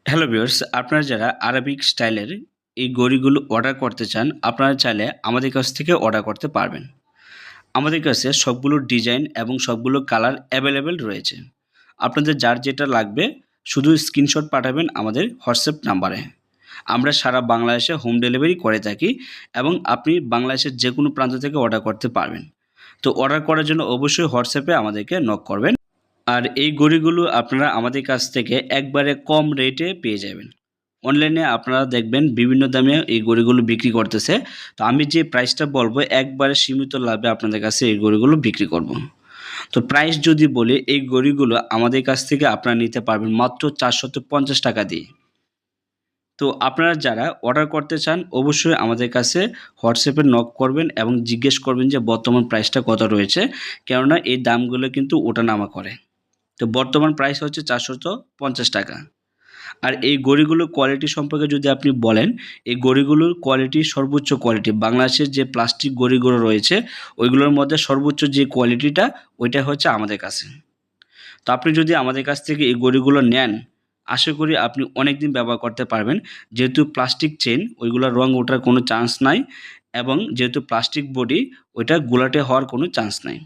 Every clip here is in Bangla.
হ্যালো ভিউয়ার্স, আপনারা যারা আরবিক স্টাইলের এই ঘড়িগুলো অর্ডার করতে চান, আপনারা চাইলে আমাদের কাছ থেকে অর্ডার করতে পারবেন। আমাদের কাছে সবগুলো ডিজাইন এবং সবগুলো কালার অ্যাভেলেবেল রয়েছে। আপনাদের যার যেটা লাগবে শুধু স্ক্রিনশট পাঠাবেন আমাদের হোয়াটসঅ্যাপ নাম্বারে। আমরা সারা বাংলাদেশে হোম ডেলিভারি করে থাকি এবং আপনি বাংলাদেশের যে কোনো প্রান্ত থেকে অর্ডার করতে পারবেন। তো অর্ডার করার জন্য অবশ্যই হোয়াটসঅ্যাপে আমাদেরকে নক করবেন। আর এই ঘড়িগুলো আপনারা আমাদের কাছ থেকে একবারে কম রেটে পেয়ে যাবেন। অনলাইনে আপনারা দেখবেন বিভিন্ন দামে এই ঘড়িগুলো বিক্রি করতেছে। তো আমি যে প্রাইসটা বলবো একবারে সীমিত লাভে আপনাদের কাছে এই ঘড়িগুলো বিক্রি করব। তো প্রাইস যদি বলি, এই ঘড়িগুলো আমাদের কাছ থেকে আপনারা নিতে পারবেন মাত্র ৳৪৫০ দিয়ে। তো আপনারা যারা অর্ডার করতে চান অবশ্যই আমাদের কাছে হোয়াটসঅ্যাপে নক করবেন এবং জিজ্ঞেস করবেন যে বর্তমান প্রাইসটা কত রয়েছে। কেননা এই দামগুলো কিন্তু ওঠানামা করে। তো বর্তমান প্রাইস হচ্ছে ৳৪৫০। আর এই ঘড়িগুলোর কোয়ালিটি সম্পর্কে যদি আপনি বলেন, এই ঘড়িগুলোর কোয়ালিটি সর্বোচ্চ কোয়ালিটি। বাংলাদেশের যে প্লাস্টিক ঘড়িগুলো রয়েছে, ওইগুলোর মধ্যে সর্বোচ্চ যে কোয়ালিটিটা, ওইটা হচ্ছে আমাদের কাছে। তো আপনি যদি আমাদের কাছ থেকে এই ঘড়িগুলো নেন, আশা করি আপনি অনেকদিন ব্যবহার করতে পারবেন। যেহেতু প্লাস্টিক চেইন, ওইগুলোর রং ওঠার কোনো চান্স নাই এবং যেহেতু প্লাস্টিক বডি, ওইটা ঘোলাটে হওয়ার কোনো চান্স নাই।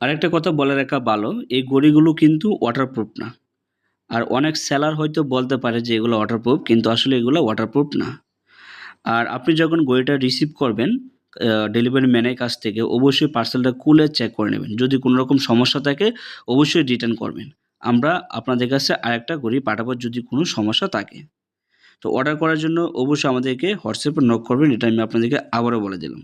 আরেকটা কথা বলে রাখা ভালো, এই ঘড়িগুলো কিন্তু ওয়াটারপ্রুফ না। আর অনেক সেলার হয়তো বলতে পারে যে এগুলো ওয়াটারপ্রুফ, কিন্তু আসলে এগুলো ওয়াটারপ্রুফ না। আর আপনি যখন ঘড়িটা রিসিভ করবেন ডেলিভারি ম্যানের কাছ থেকে, অবশ্যই পার্সেলটা খুলে চেক করে নেবেন। যদি কোনো রকম সমস্যা থাকে অবশ্যই রিটার্ন করবেন। আমরা আপনাদের কাছে আরেকটা ঘড়ি পাঠাবো যদি কোনো সমস্যা থাকে। তো অর্ডার করার জন্য অবশ্যই আমাদেরকে হোয়াটসঅ্যাপে নক করবেন, এটা আমি আপনাদেরকে আবারও বলে দিলাম।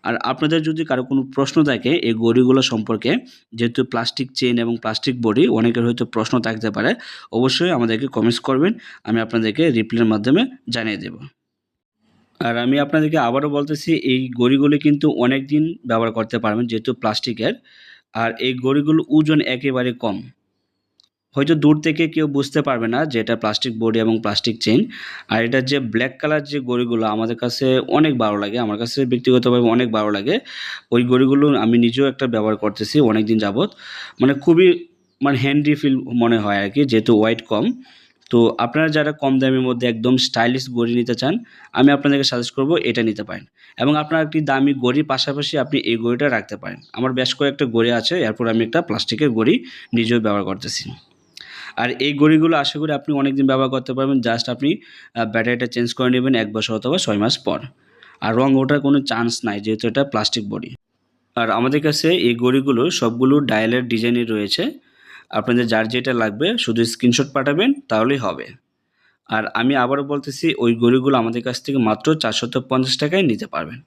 আর আপনাদের যদি কারো কোনো প্রশ্ন থাকে এই ঘড়িগুলো সম্পর্কে, যেহেতু প্লাস্টিক চেইন এবং প্লাস্টিক বডি, অনেকের হয়তো প্রশ্ন থাকতে পারে, অবশ্যই আমাদেরকে কমেন্টস করবেন, আমি আপনাদেরকে রিপ্লাইয়ের মাধ্যমে জানিয়ে দেব। আর আমি আপনাদেরকে আবারও বলতেছি, এই ঘড়িগুলি কিন্তু অনেক দিন ব্যবহার করতে পারবেন যেহেতু প্লাস্টিকের। আর এই ঘড়িগুলোর ওজন একেবারে কম। হয়তো দূর থেকে কেউ বুঝতে পারবে না যে এটা প্লাস্টিক বডি এবং প্লাস্টিক চেইন। আর এটার যে ব্ল্যাক কালার যে ঘড়িগুলো আমাদের কাছে অনেক ভালো লাগে। আমার কাছে ব্যক্তিগতভাবে অনেক ভালো লাগে। ওই ঘড়িগুলো আমি নিজেও একটা ব্যবহার করতেছি অনেকদিন যাবৎ। মানে খুবই হ্যান্ডি ফিল মনে হয় আরকি, যেহেতু ওয়েট কম। তো আপনারা যারা কম দামের মধ্যে একদম স্টাইলিশ ঘড়ি নিতে চান, আমি আপনাদেরকে সাজেস্ট করব এটা নিতে পারেন। এবং আপনার একটি দামি ঘড়ির পাশাপাশি আপনি এই ঘড়িটা রাখতে পারেন। আমার বেশ কয়েকটা ঘড়ি আছে, এরপর আমি একটা প্লাস্টিকের ঘড়ি নিজেও ব্যবহার করতেছি। আর এই ঘড়িগুলো আশা করি আপনি অনেকদিন ব্যবহার করতে পারবেন। জাস্ট আপনি ব্যাটারিটা চেঞ্জ করে নেবেন ১ বছর অথবা ৬ মাস পর। আর রং ওঠার কোনো চান্স নাই যেহেতু এটা প্লাস্টিক বডি। আর আমাদের কাছে এই ঘড়িগুলো সবগুলো ডায়ালের ডিজাইনই রয়েছে। আপনাদের যার যেটা লাগবে শুধু স্ক্রিনশট পাঠাবেন তাহলেই হবে। আর আমি আবারও বলতেছি, ওই ঘড়িগুলো আমাদের কাছ থেকে মাত্র ৳৪৫০ নিতে পারবেন।